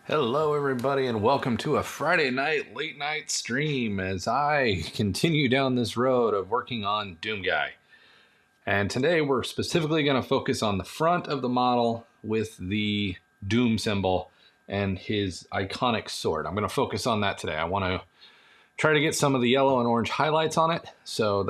Hello, everybody, and welcome to a Friday night late night stream as I continue down this road of working on Doom Guy. And today we're specifically going to focus on the front of the model with the Doom symbol and his iconic sword. I'm going to focus on that today. I want to try to get some of the yellow and orange highlights on it. So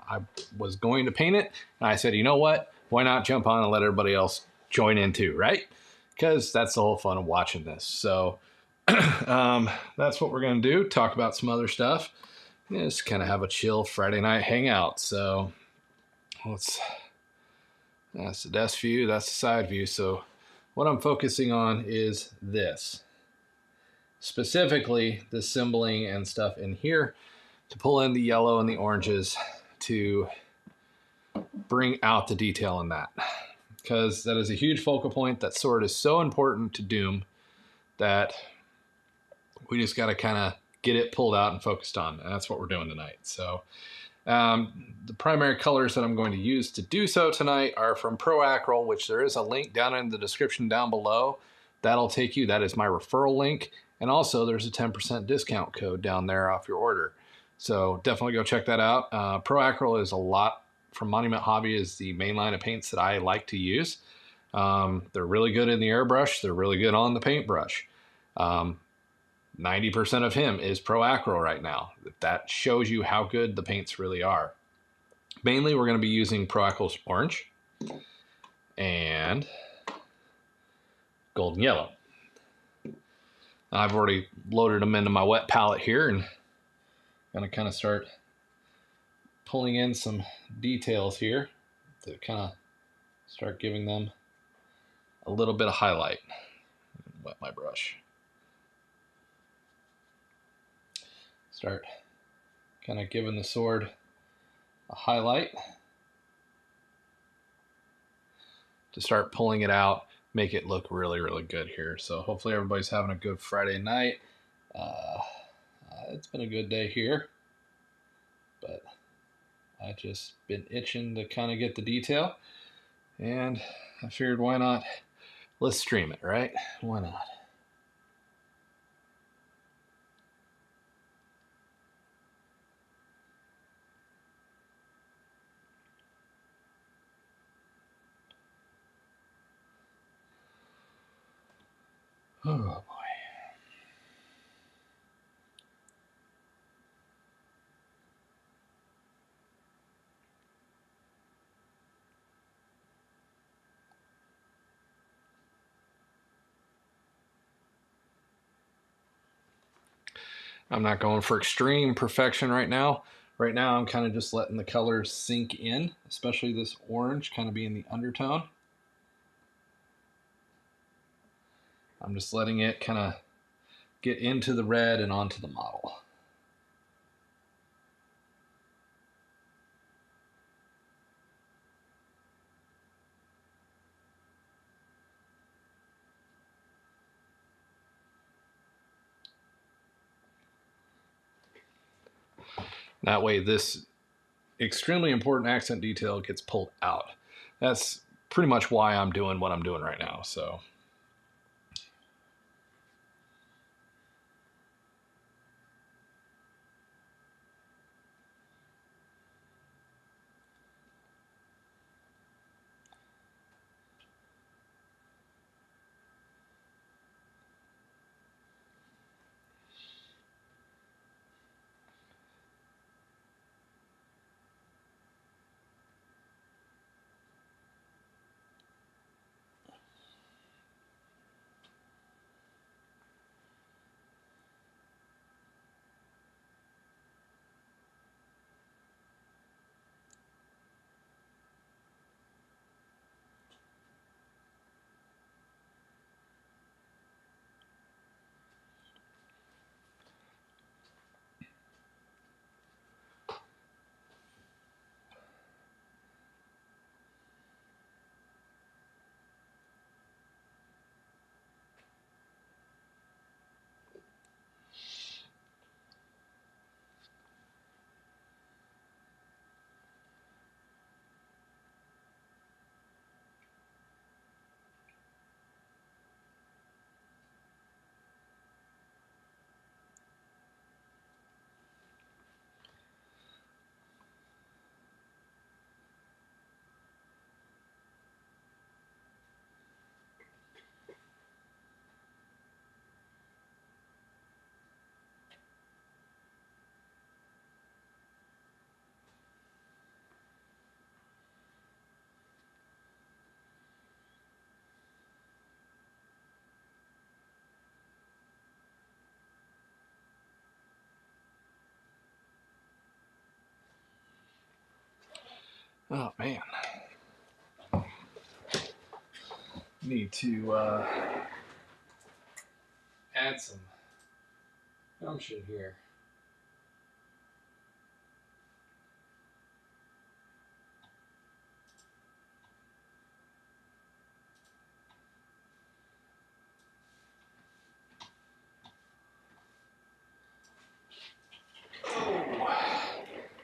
I was going to paint it, and I said, you know what? Why not jump on and let everybody else join in too, right? Because that's the whole fun of watching this. So that's what we're going to do. Talk about some other stuff. Just kind of have a chill Friday night hangout. So that's the desk view. That's the side view. So what I'm focusing on is this. Specifically, the symboling and stuff in here to pull in the yellow and the oranges to bring out the detail in that. Because that is a huge focal point. That sword is so important to Doom that we just got to kind of get it pulled out and focused on. And that's what we're doing tonight. So the primary colors that I'm going to use to do so tonight are from ProAcryl, which there is a link down in the description down below. That'll take you. That is my referral link. And also there's a 10% discount code down there off your order. So definitely go check that out. ProAcryl is a lot from Monument Hobby, is the main line of paints that I like to use. They're really good in the airbrush. They're really good on the paintbrush. 90% of him is ProAcryl right now. That shows you how good the paints really are. Mainly we're going to be using ProAcryl's orange and golden yellow. I've already loaded them into my wet palette here, and I'm going to kind of start pulling in some details here to kind of start giving them a little bit of highlight. Wet my brush. Start kind of giving the sword a highlight to start pulling it out, make it look really, really good here. So hopefully everybody's having a good Friday night. It's been a good day here, but I just been itching to kind of get the detail, and I figured why not? Let's stream it, right? Why not? Oh boy. I'm not going for extreme perfection right now. Right now, I'm kind of just letting the colors sink in, especially this orange kind of being the undertone. I'm just letting it kind of get into the red and onto the model. That way this extremely important accent detail gets pulled out. That's pretty much why I'm doing what I'm doing right now. So Oh man, need to add some gumption here.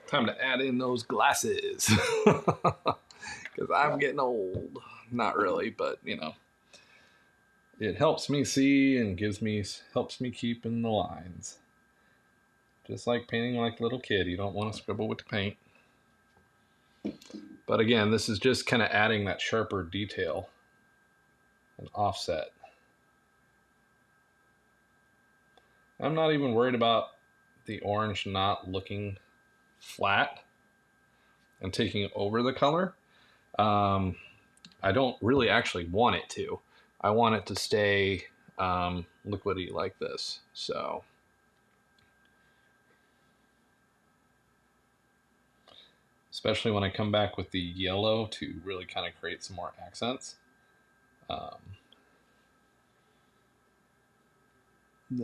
Time to add in those glasses. Because I'm getting old. Not really, but you know. It helps me see and helps me keep in the lines. Just like painting like a little kid. You don't want to scribble with the paint. But again, this is just kind of adding that sharper detail and offset. I'm not even worried about the orange not looking flat and taking over the color. I don't really actually want it to. I want it to stay liquidy like this. So, especially when I come back with the yellow to really kind of create some more accents. The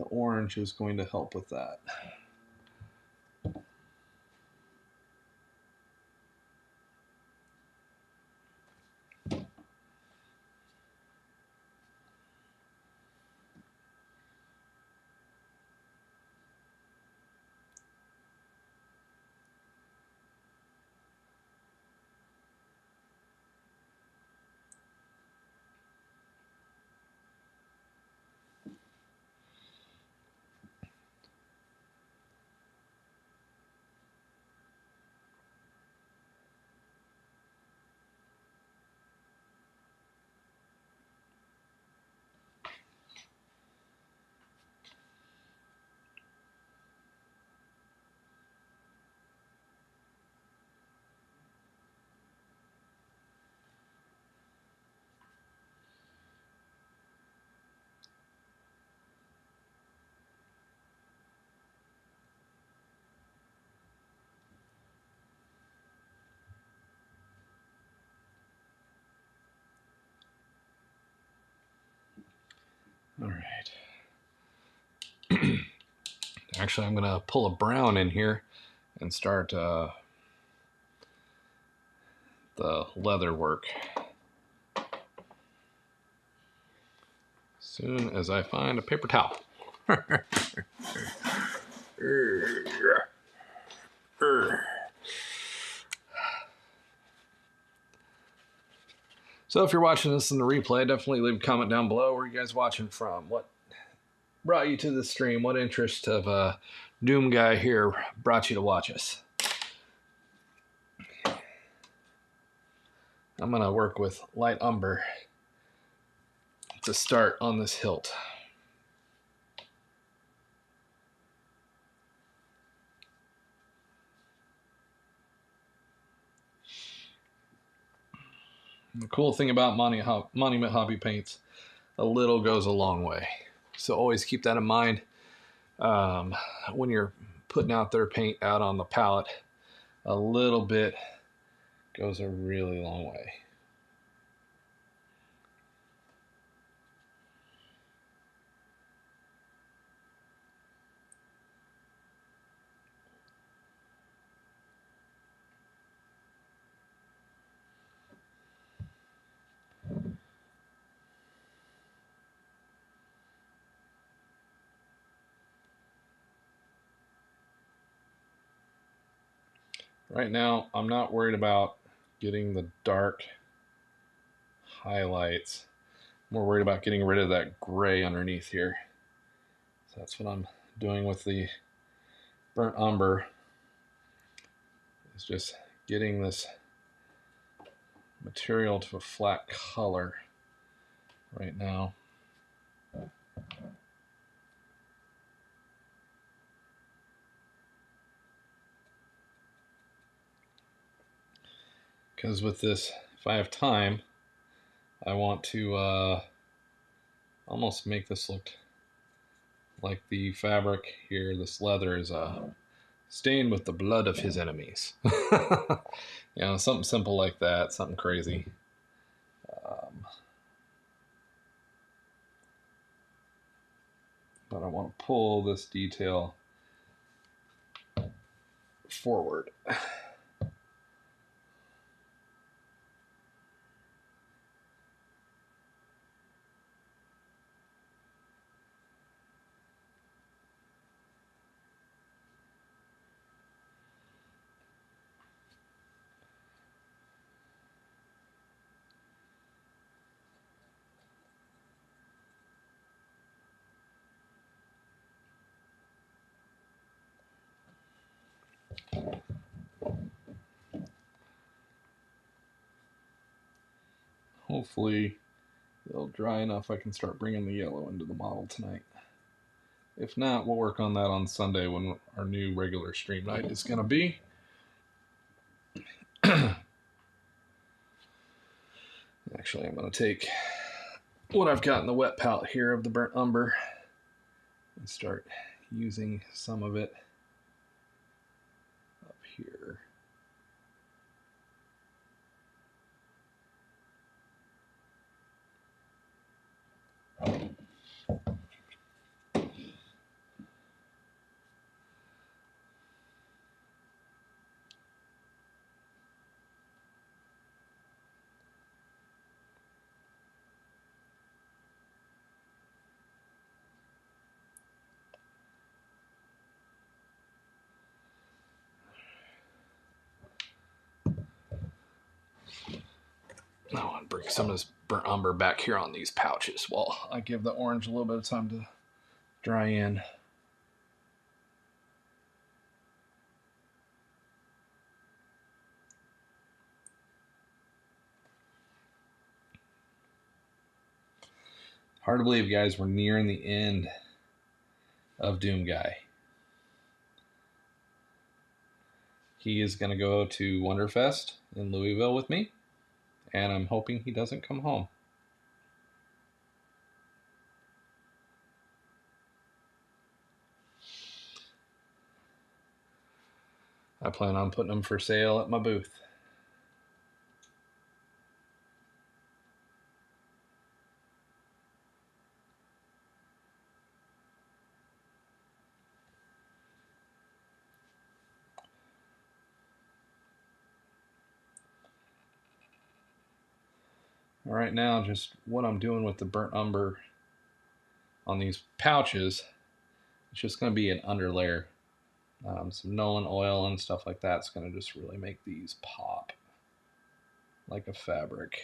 orange is going to help with that. All right. Actually, I'm going to pull a brown in here and start the leather work. Soon as I find a paper towel. So if you're watching this in the replay, definitely leave a comment down below. Where are you guys watching from? What brought you to the stream? What interest of Doom Guy here brought you to watch us? I'm going to work with light umber to start on this hilt. The cool thing about Monument Hobby paints, a little goes a long way. So always keep that in mind when you're putting out their paint out on the palette. A little bit goes a really long way. Right now, I'm not worried about getting the dark highlights. I'm more worried about getting rid of that gray underneath here. So that's what I'm doing with the burnt umber. Is just getting this material to a flat color right now. Because with this, if I have time, I want to almost make this look like the fabric here. This leather is stained with the blood of his enemies. You know, something simple like that, something crazy. But I want to pull this detail forward. Hopefully it'll dry enough I can start bringing the yellow into the model tonight. If not, we'll work on that on Sunday when our new regular stream night is going to be. Actually, I'm going to take what I've got in the wet palette here of the burnt umber and start using some of it up here. I want to bring some of this burnt umber back here on these pouches while I give the orange a little bit of time to dry in. Hard to believe, guys, we're nearing the end of Doom Guy. He is going to go to Wonderfest in Louisville with me, and I'm hoping he doesn't come home. I plan on putting them for sale at my booth. All right, now just what I'm doing with the burnt umber on these pouches, it's just going to be an underlayer. Some Nolan oil and stuff like that. It's going to just really make these pop like a fabric.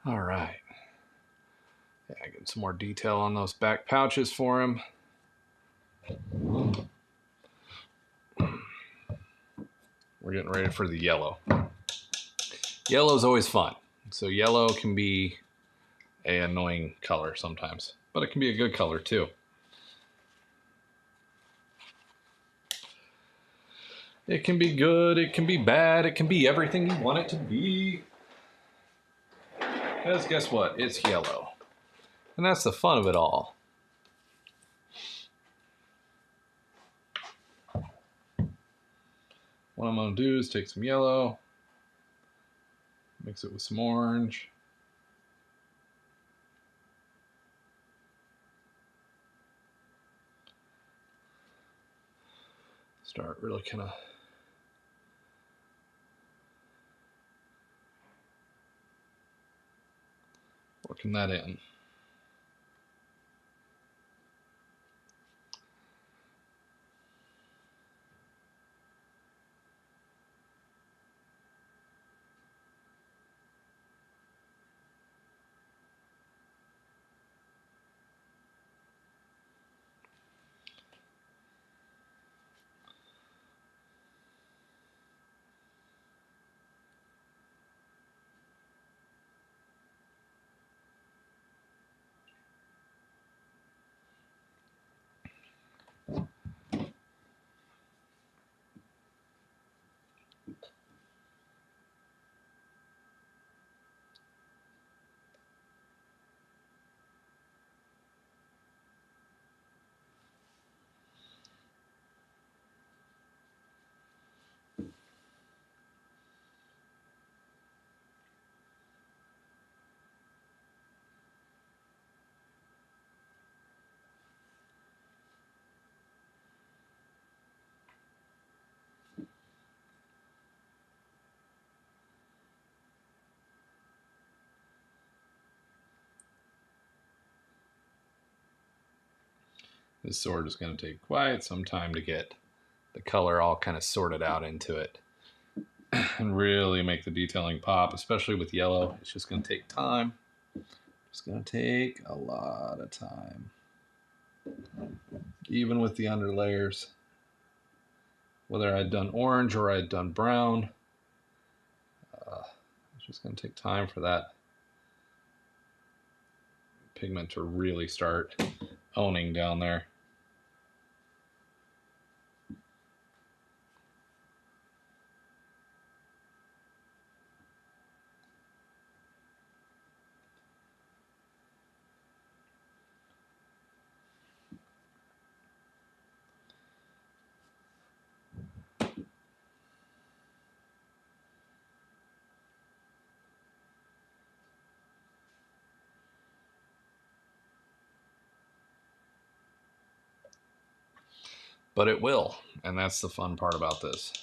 All right. Yeah, get some more detail on those back pouches for him. We're getting ready for the yellow. Yellow is always fun. So yellow can be an annoying color sometimes, but it can be a good color too. It can be good, it can be bad, it can be everything you want it to be. Because guess what? It's yellow. And that's the fun of it all. What I'm going to do is take some yellow, mix it with some orange. Start really kind of working that in. This sword is going to take quite some time to get the color all kind of sorted out into it and really make the detailing pop, especially with yellow. It's just going to take time. It's going to take a lot of time. Even with the underlayers, whether I'd done orange or I'd done brown, it's just going to take time for that pigment to really start owning down there. But it will, and that's the fun part about this,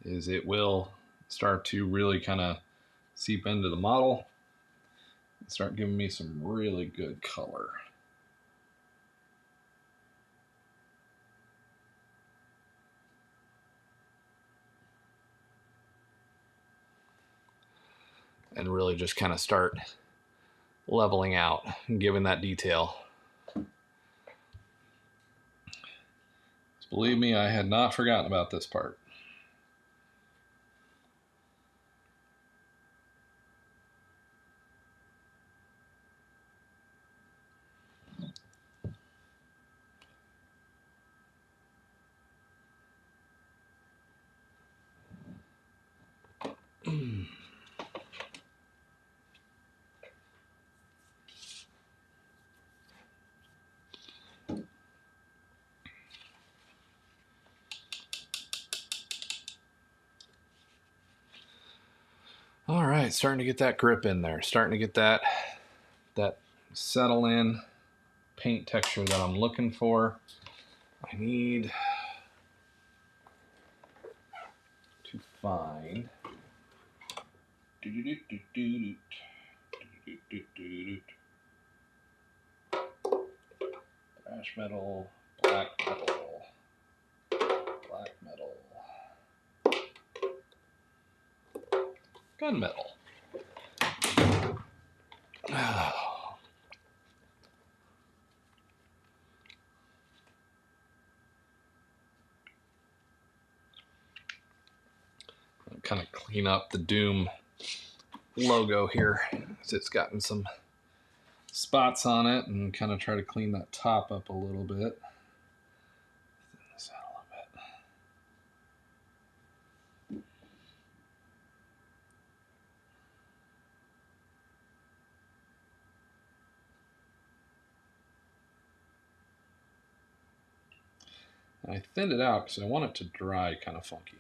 is it will start to really kind of seep into the model and start giving me some really good color. And really just kind of start leveling out and giving that detail. Believe me, I had not forgotten about this part. All right, starting to get that grip in there. Starting to get that settle in paint texture that I'm looking for. I need to find brass metal, black metal, black metal, gunmetal. kind of clean up the Doom logo here, because it's gotten some spots on it, and kind of try to clean that top up a little bit. Thin this out a little bit. And I thinned it out because I want it to dry kind of funky.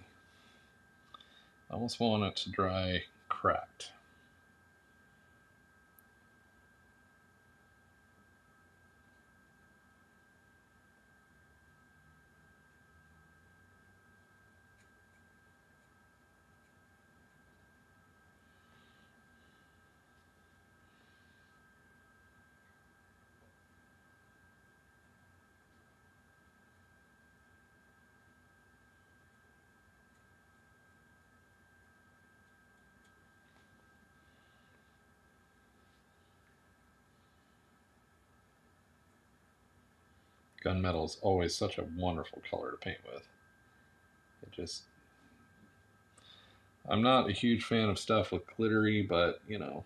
I almost want it to dry cracked. Gunmetal is always such a wonderful color to paint with. It just, I'm not a huge fan of stuff with glittery, but you know,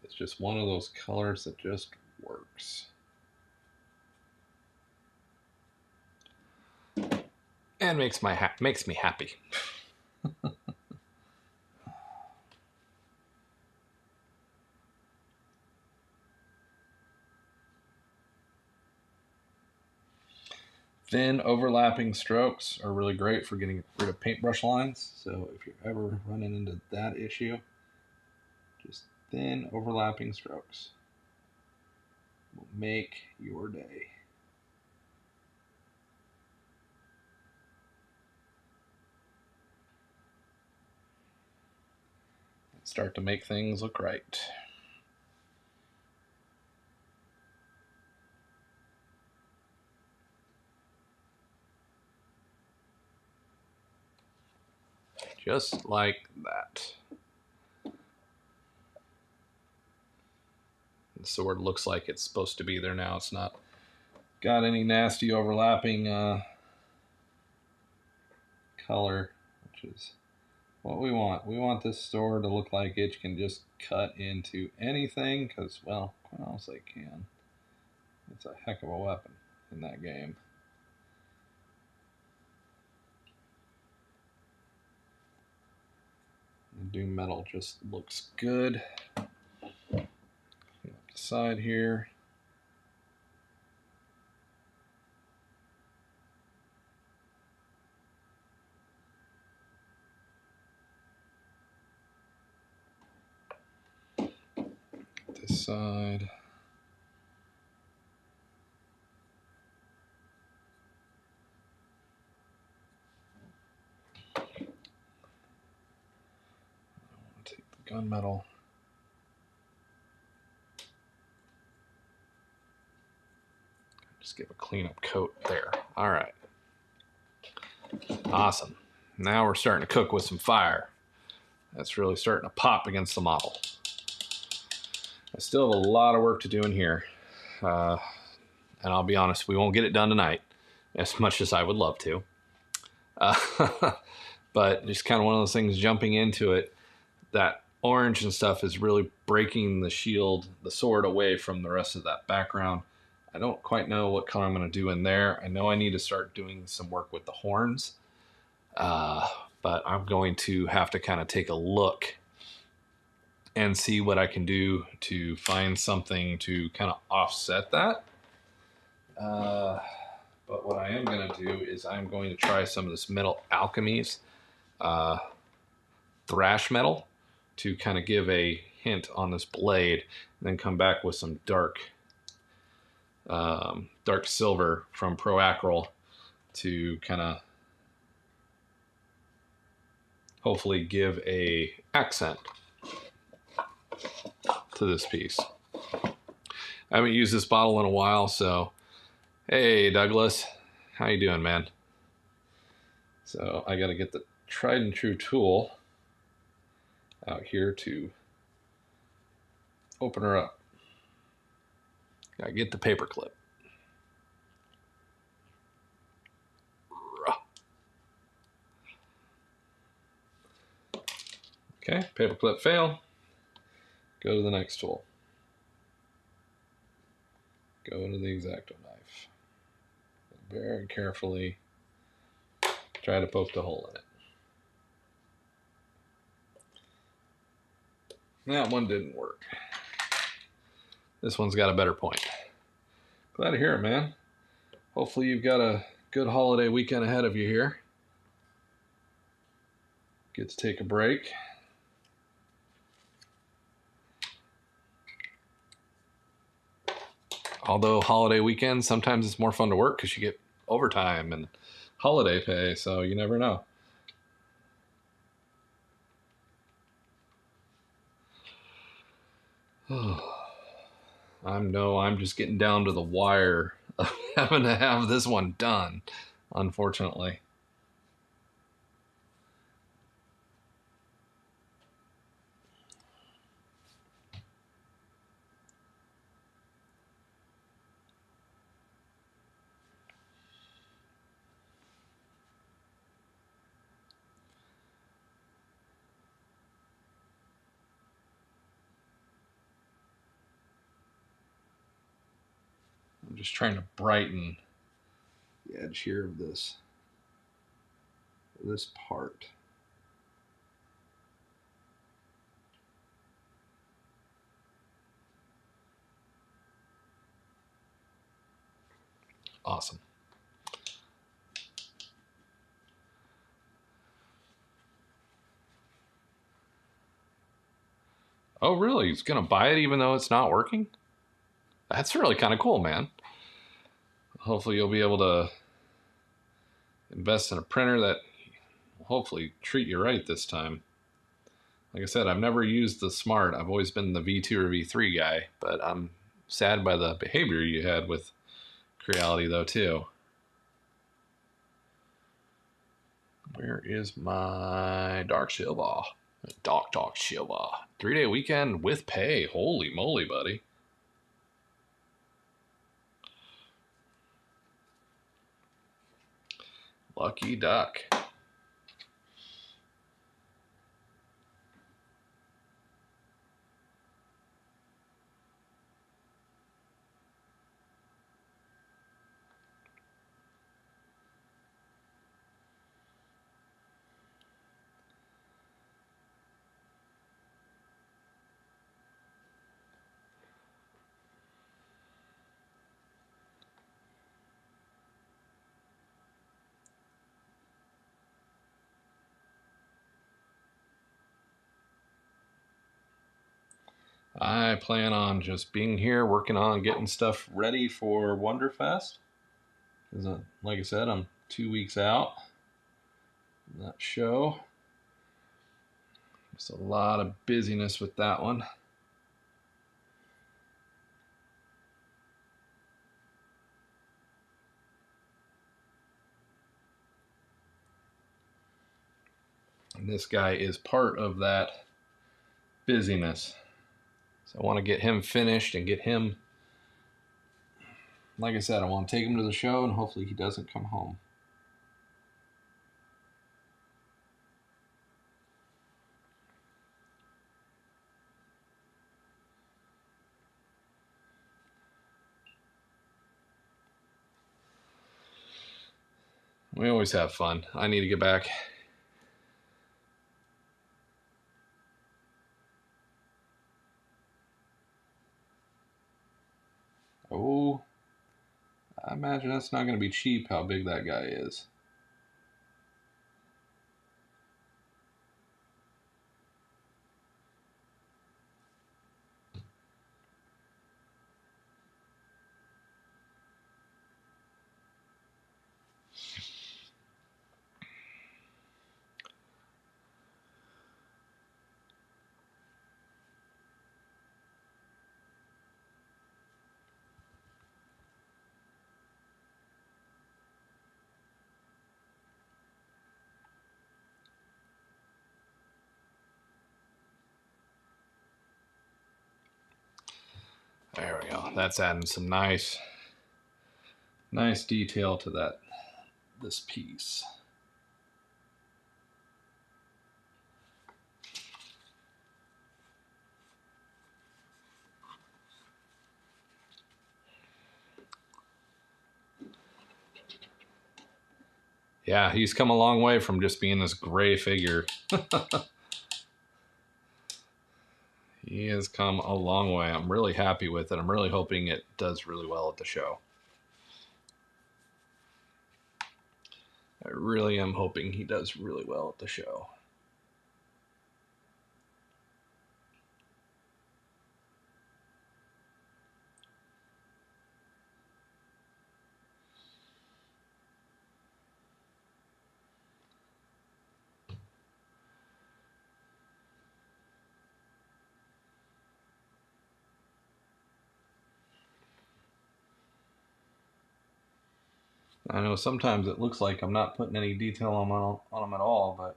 it's just one of those colors that just works. And makes me happy. Thin overlapping strokes are really great for getting rid of paintbrush lines. So if you're ever running into that issue, just thin overlapping strokes will make your day. Start to make things look right. Just like that. The sword looks like it's supposed to be there now. It's not got any nasty overlapping color, which is what we want. We want this sword to look like it can just cut into anything, because, well, quite honestly, it can. It's a heck of a weapon in that game. The Doom metal just looks good. Clean up the side here. This side. Take the gunmetal. Just give a cleanup coat there. All right. Awesome. Now we're starting to cook with some fire. That's really starting to pop against the model. I still have a lot of work to do in here. And I'll be honest, we won't get it done tonight, as much as I would love to. But just kind of one of those things, jumping into it, that orange and stuff is really breaking the shield, the sword, away from the rest of that background. I don't quite know what color I'm going to do in there. I know I need to start doing some work with the horns, but I'm going to have to kind of take a look and see what I can do to find something to kind of offset that. But what I am going to do is I'm going to try some of this Metal Alchemy's thrash metal to kind of give a hint on this blade, and then come back with some dark silver from Pro Acryl to kind of hopefully give a accent to this piece. I haven't used this bottle in a while, so hey Douglas, how you doing, man? So I got to get the tried and true tool out here to open her up. Gotta get the paper clip. Okay, paperclip fail. Go to the next tool. Go to the X-Acto knife. Very carefully try to poke the hole in it. That one didn't work. This one's got a better point. Glad to hear it, man. Hopefully you've got a good holiday weekend ahead of you here. Get to take a break. Although holiday weekends, sometimes it's more fun to work because you get overtime and holiday pay, so you never know. I'm just getting down to the wire of having to have this one done, unfortunately. I'm just trying to brighten the edge here of this part. Awesome. Oh, really? He's going to buy it even though it's not working? That's really kind of cool, man. Hopefully you'll be able to invest in a printer that will hopefully treat you right this time. Like I said, I've never used the Smart. I've always been the V2 or V3 guy, but I'm sad by the behavior you had with Creality though too. Where is my dark silver? Dark silver. 3-day weekend with pay. Holy moly, buddy. Lucky duck. I plan on just being here, working on getting stuff ready for Wonderfest. Because, like I said, I'm 2 weeks out from that show. Just a lot of busyness with that one. And this guy is part of that busyness. So I want to get him finished and get him, like I said, I want to take him to the show and hopefully he doesn't come home. We always have fun. I need to get back. Oh, I imagine that's not going to be cheap how big that guy is. There we go. That's adding some nice detail to this piece. Yeah, he's come a long way from just being this gray figure. He has come a long way. I'm really happy with it. I'm really hoping it does really well at the show. I really am hoping he does really well at the show. I know sometimes it looks like I'm not putting any detail on them at all, but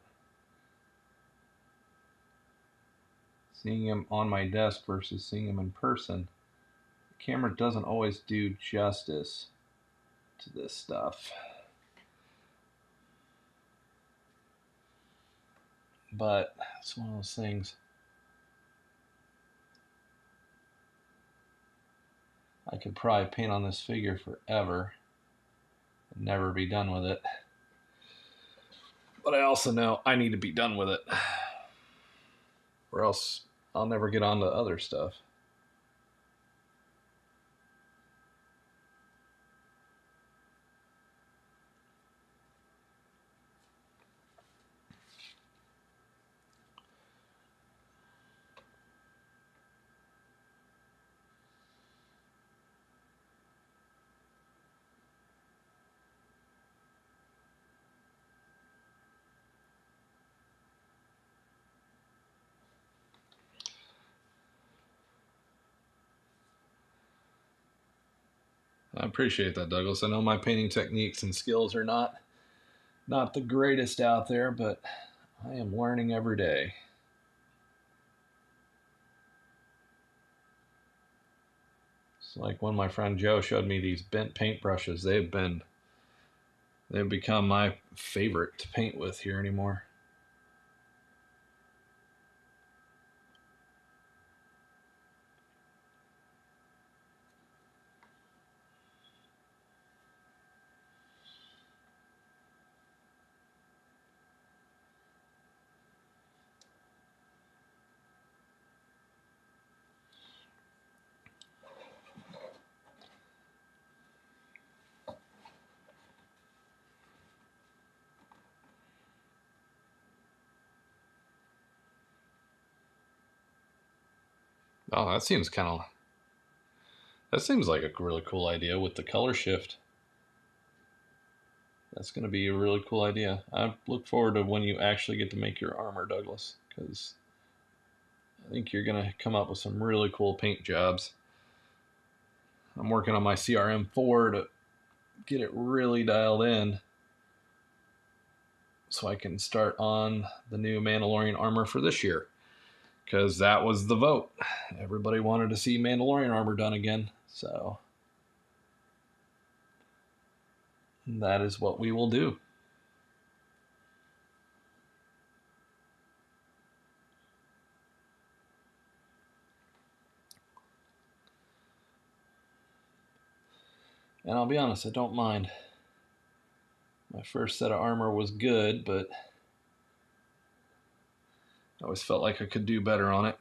seeing him on my desk versus seeing him in person, the camera doesn't always do justice to this stuff. But it's one of those things. I could probably paint on this figure forever and never be done with it. But I also know I need to be done with it, or else I'll never get on to other stuff. I appreciate that, Douglas. I know my painting techniques and skills are not the greatest out there, but I am learning every day. It's like when my friend Joe showed me these bent paintbrushes. They've become my favorite to paint with here anymore. Oh, that seems like a really cool idea with the color shift. That's going to be a really cool idea. I look forward to when you actually get to make your armor, Douglas, because I think you're going to come up with some really cool paint jobs. I'm working on my CRM4 to get it really dialed in so I can start on the new Mandalorian armor for this year, because that was the vote. Everybody wanted to see Mandalorian armor done again, so that is what we will do. And I'll be honest, I don't mind. My first set of armor was good, but I always felt like I could do better on it.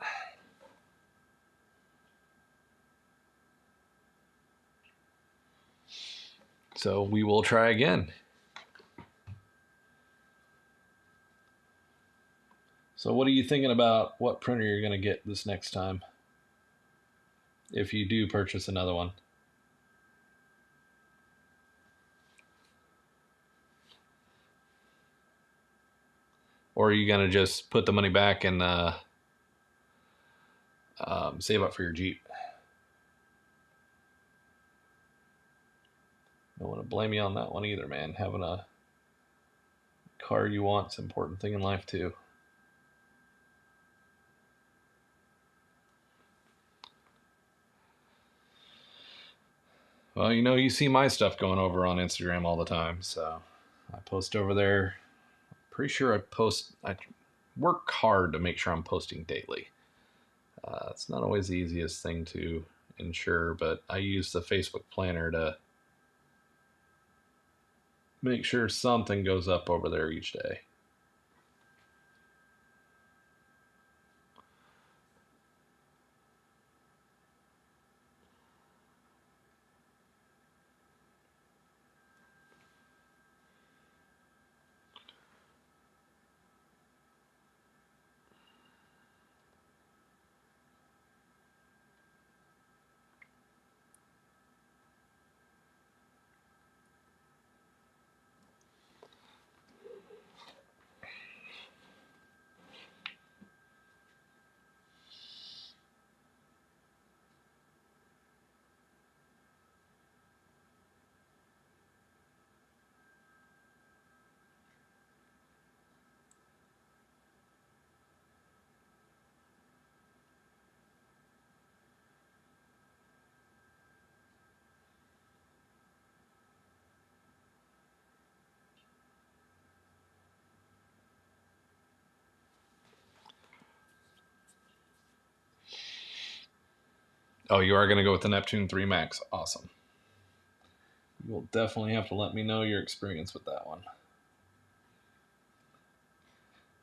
So we will try again. So what are you thinking about what printer you're going to get this next time, if you do purchase another one? Or are you going to just put the money back and save up for your Jeep? Don't want to blame you on that one either, man. Having a car you want is an important thing in life too. Well, you see my stuff going over on Instagram all the time, so I post over there. Pretty sure I work hard to make sure I'm posting daily. It's not always the easiest thing to ensure, but I use the Facebook planner to make sure something goes up over there each day. Oh, you are going to go with the Neptune 3 Max. Awesome. You will definitely have to let me know your experience with that one.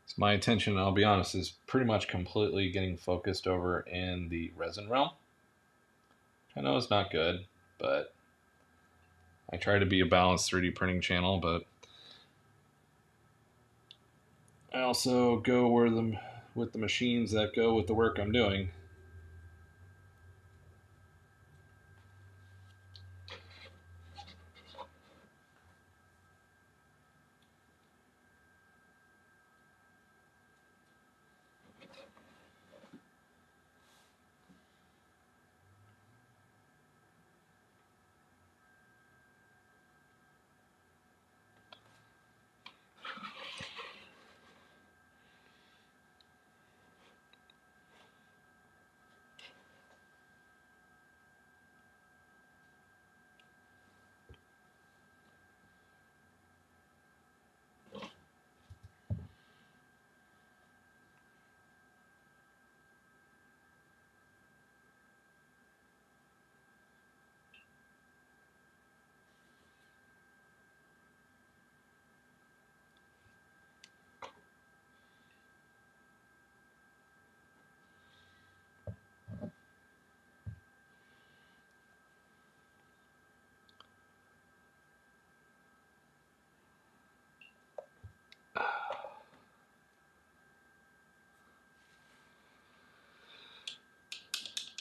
So my attention, I'll be honest, is pretty much completely getting focused over in the resin realm. I know it's not good, but I try to be a balanced 3D printing channel, but I also go with the machines that go with the work I'm doing.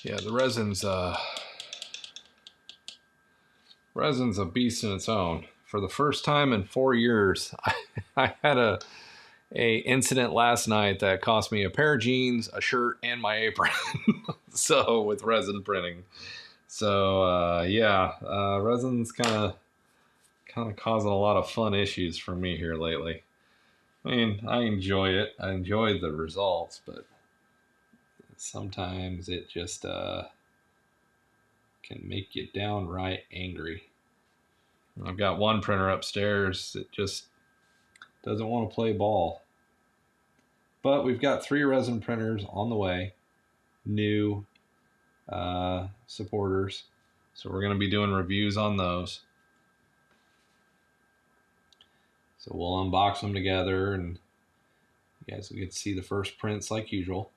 Yeah, the resin's a beast in its own. For the first time in 4 years, I had a incident last night that cost me a pair of jeans, a shirt, and my apron. So with resin printing, so yeah, resin's kind of causing a lot of fun issues for me here lately. I mean, I enjoy it. I enjoy the results, but sometimes it just can make you downright angry. I've got one printer upstairs that just doesn't want to play ball. But we've got 3 resin printers on the way, new supporters. So we're going to be doing reviews on those. So we'll unbox them together and you guys will get to see the first prints like usual.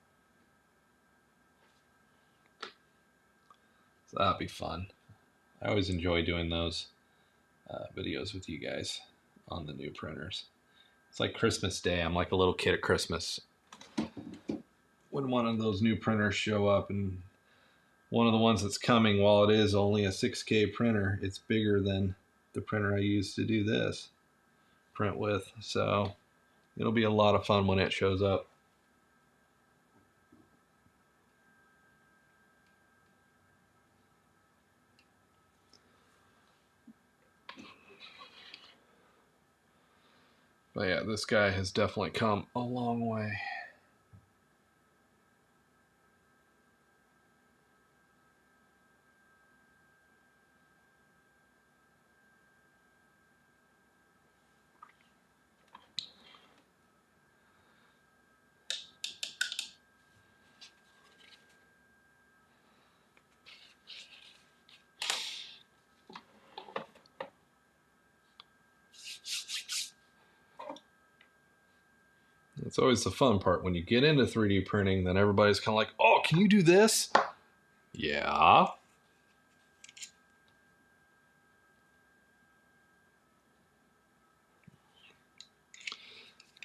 So that'll be fun. I always enjoy doing those videos with you guys on the new printers. It's like Christmas Day. I'm like a little kid at Christmas. When one of those new printers show up, and one of the ones that's coming, while it is only a 6K printer, it's bigger than the printer I used to do this print with. So it'll be a lot of fun when it shows up. But yeah, this guy has definitely come a long way. It's always the fun part when you get into 3D printing, then everybody's kind of like, oh, can you do this? Yeah.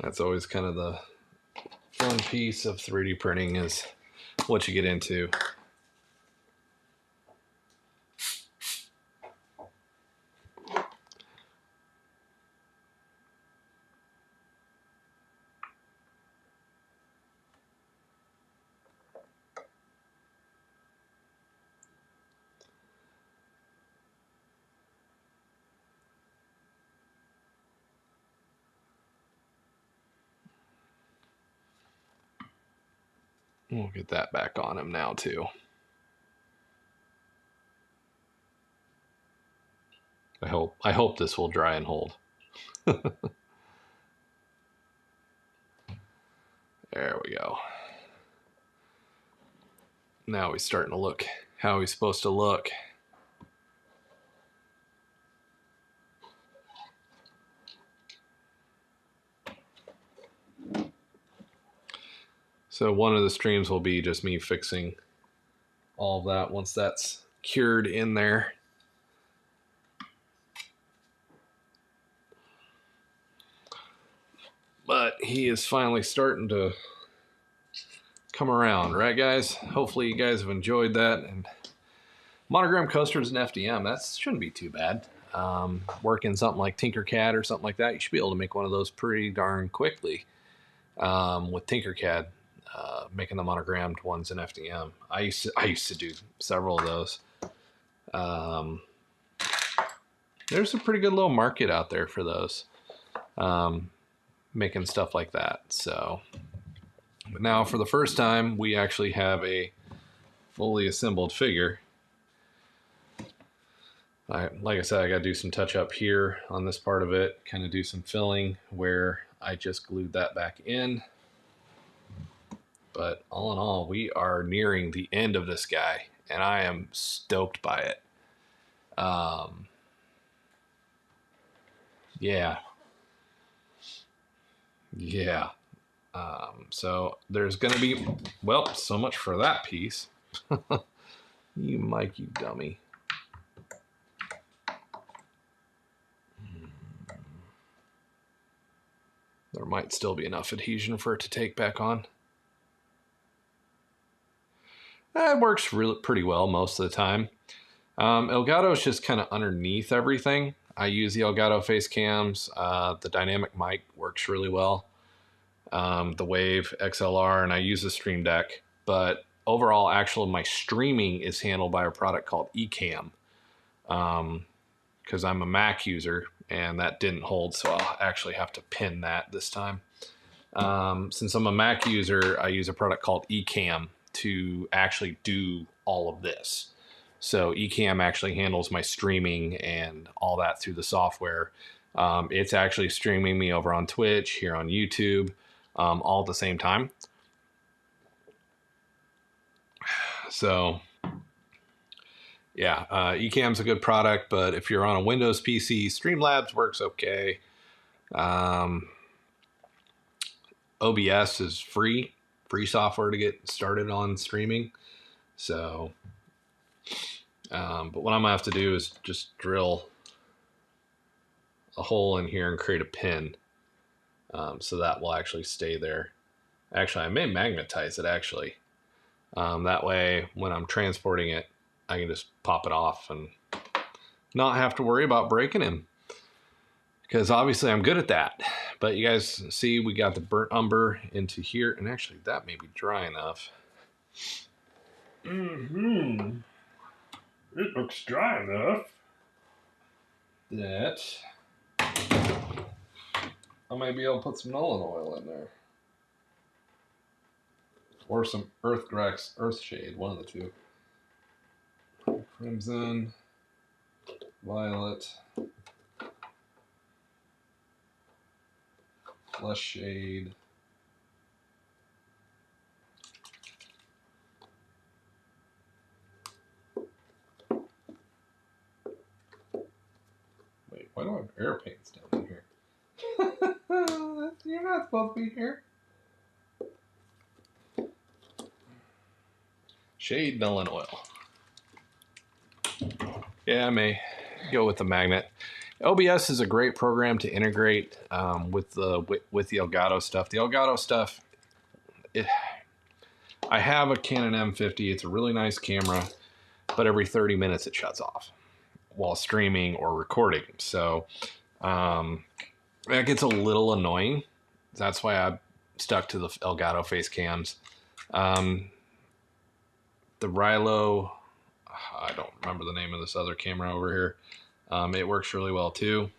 That's always kind of the fun piece of 3D printing is what you get into. We'll get that back on him now too. I hope this will dry and hold. There we go. Now he's starting to look how he's supposed to look. So one of the streams will be just me fixing all of that once that's cured in there. But he is finally starting to come around, right guys? Hopefully you guys have enjoyed that. And monogram coasters and FDM, that shouldn't be too bad. Working something like Tinkercad or something like that, you should be able to make one of those pretty darn quickly with Tinkercad. Making the monogrammed ones in FDM. I used to do several of those. There's a pretty good little market out there for those, making stuff like that. So, but now for the first time, we actually have a fully assembled figure. Like I said, I got to do some touch up here on this part of it, kind of do some filling where I just glued that back in. But all in all, we are nearing the end of this guy, and I am stoked by it. Yeah. So there's going to be, well, so much for that piece. You Mike, you dummy. There might still be enough adhesion for it to take back on. It works pretty well most of the time. Elgato is just kind of underneath everything. I use the Elgato face cams. The dynamic mic works really well. The Wave XLR, and I use the Stream Deck. But overall, actually, my streaming is handled by a product called Ecamm. Because I'm a Mac user, and that didn't hold, so I'll actually have to pin that this time. Since I'm a Mac user, I use a product called Ecamm to actually do all of this. So Ecamm actually handles my streaming and all that through the software. It's actually streaming me over on Twitch, here on YouTube, all at the same time. So yeah, Ecamm's a good product, but if you're on a Windows PC, Streamlabs works okay. OBS is free software to get started on streaming. So, but what I'm gonna have to do is just drill a hole in here and create a pin, so that will actually stay there. Actually, I may magnetize it actually. That way, when I'm transporting it, I can just pop it off and not have to worry about breaking him. Because obviously I'm good at that. But you guys see we got the burnt umber into here. And actually that may be dry enough. It looks dry enough that I might be able to put some Nolan oil in there. Or some Earth Shade, one of the two. Crimson, violet, Flush Shade. Wait, why do I have air paints down in here? You're not supposed to be here. Shade Null and Oil. Yeah, I may go with the magnet. OBS is a great program to integrate with the Elgato stuff. The Elgato stuff, I have a Canon M50. It's a really nice camera, but every 30 minutes it shuts off while streaming or recording. So that gets a little annoying. That's why I stuck to the Elgato face cams. The Rilo, I don't remember the name of this other camera over here. It works really well too.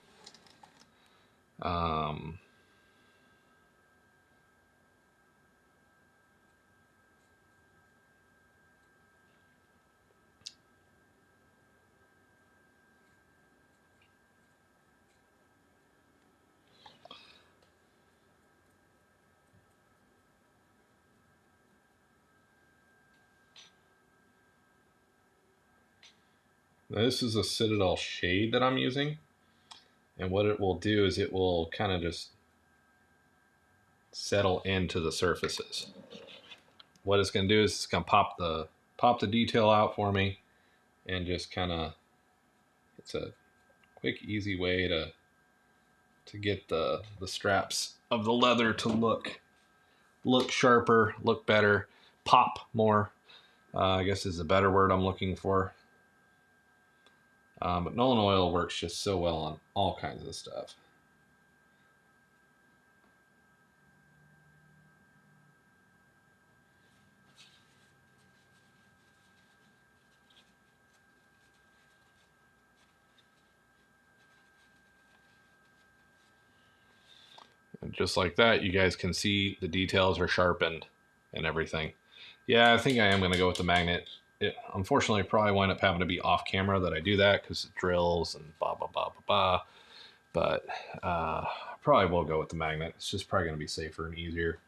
Now this is a Citadel shade that I'm using. And what it will do is it will kind of just settle into the surfaces. What it's going to do is it's going to pop the detail out for me, and just kind of, it's a quick, easy way to get the straps of the leather to look sharper, look better, pop more. I guess is a better word I'm looking for. But Null and Oil works just so well on all kinds of stuff. And just like that, you guys can see the details are sharpened and everything. Yeah, I think I am going to go with the magnet. It unfortunately probably wind up having to be off camera that I do that because it drills and blah, blah, blah, blah, blah. But probably will go with the magnet. It's just probably going to be safer and easier.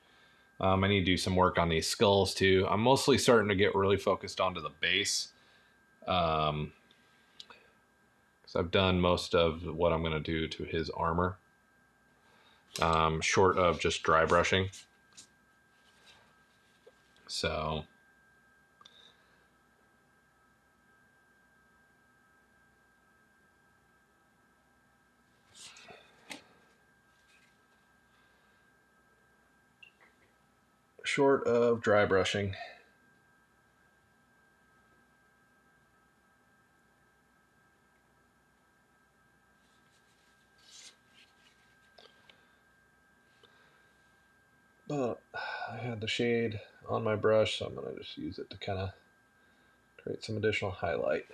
I need to do some work on these skulls too. I'm mostly starting to get really focused onto the base. Because I've done most of what I'm going to do to his armor. Short of just dry brushing. So short of dry brushing. But I had the shade on my brush, so I'm going to just use it to kind of create some additional highlight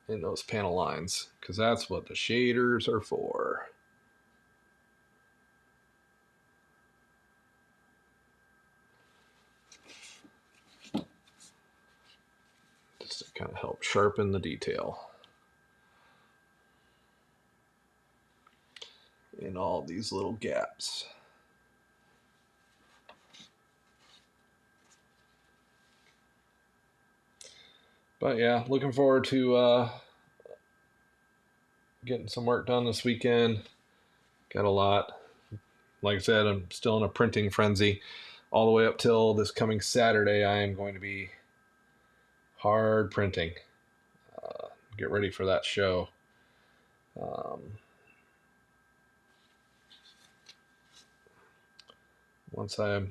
in those panel lines, because that's what the shaders are for. Just to kind of help sharpen the detail in all these little gaps. But yeah, looking forward to getting some work done this weekend. Got a lot. Like I said, I'm still in a printing frenzy. All the way up till this coming Saturday, I am going to be hard printing. Get ready for that show. Once I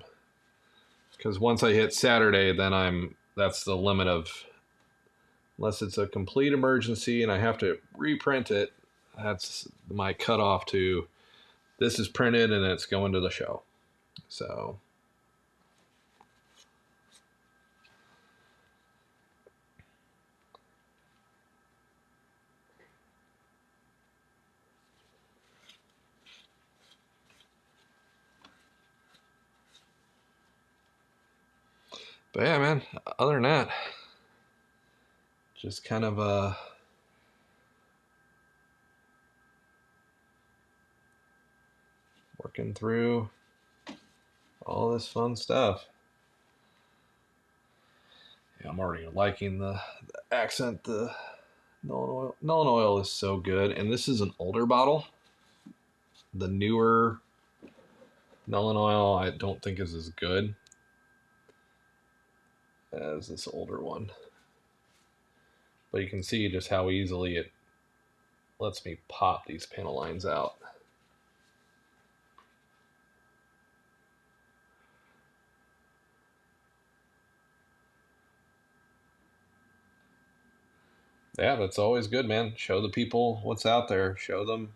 hit Saturday, then that's the limit of, unless it's a complete emergency and I have to reprint it, that's my cutoff to, this is printed and it's going to the show. So but yeah, man, other than that, just kind of working through all this fun stuff. Yeah, I'm already liking the accent. The Null and Oil is so good, and this is an older bottle. The newer Null and Oil I don't think is as good. as this older one. But you can see just how easily it lets me pop these panel lines out. Yeah, that's always good, man. Show the people what's out there. Show them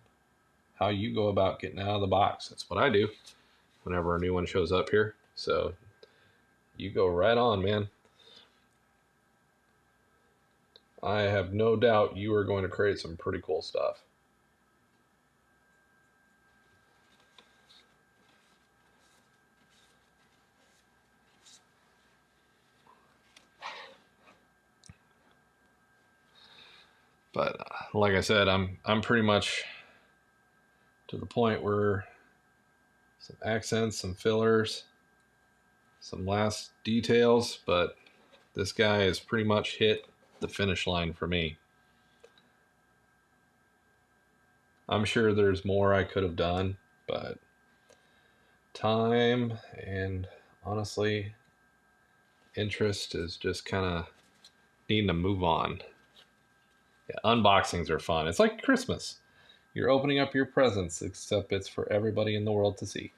how you go about getting out of the box. That's what I do whenever a new one shows up here. So you go right on, man. I have no doubt you are going to create some pretty cool stuff. But like I said, I'm pretty much to the point where some accents, some fillers, some last details, but this guy has pretty much hit the finish line for me. I'm sure there's more I could have done, but time and honestly interest is just kind of needing to move on. Yeah, unboxings are fun. It's like Christmas. You're opening up your presents, except it's for everybody in the world to see.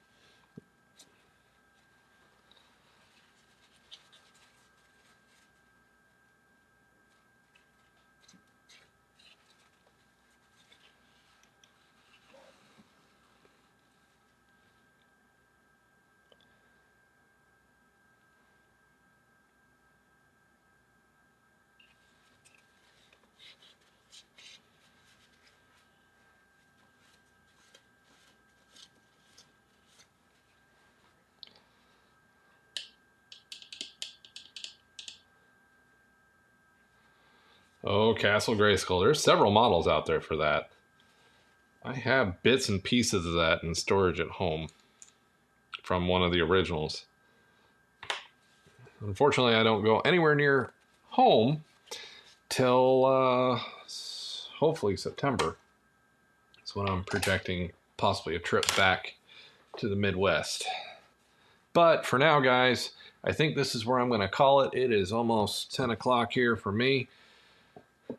Oh, Castle Grayskull. There's several models out there for that. I have bits and pieces of that in storage at home from one of the originals. Unfortunately, I don't go anywhere near home till hopefully September. That's when I'm projecting possibly a trip back to the Midwest. But for now, guys, I think this is where I'm going to call it. It is almost 10 o'clock here for me.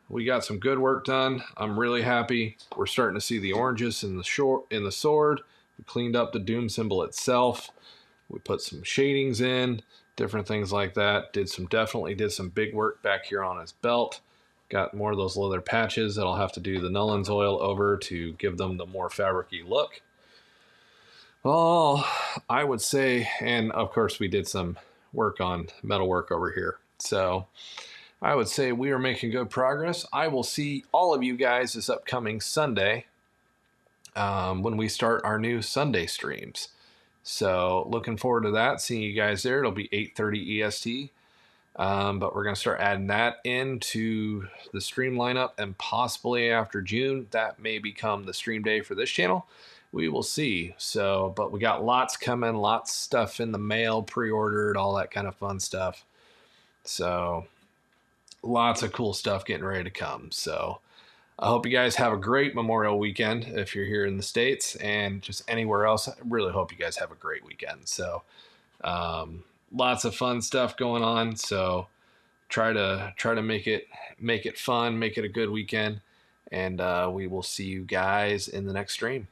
We got some good work done. I'm really happy. We're starting to see the oranges in the sword. We cleaned up the Doom symbol itself. We put some shadings in, different things like that. Definitely did some big work back here on his belt. Got more of those leather patches that I'll have to do the Nullen's oil over to give them the more fabric-y look. Oh, I would say, and of course we did some work on metalwork over here. So I would say we are making good progress. I will see all of you guys this upcoming Sunday when we start our new Sunday streams. So looking forward to that, seeing you guys there. It'll be 8:30 EST. But we're going to start adding that into the stream lineup, and possibly after June, that may become the stream day for this channel. We will see. So, but we got lots coming, lots of stuff in the mail, pre-ordered, all that kind of fun stuff. So lots of cool stuff getting ready to come. So I hope you guys have a great Memorial weekend if you're here in the States, and just anywhere else. I really hope you guys have a great weekend. So lots of fun stuff going on. So try to make it fun, make it a good weekend, and we will see you guys in the next stream.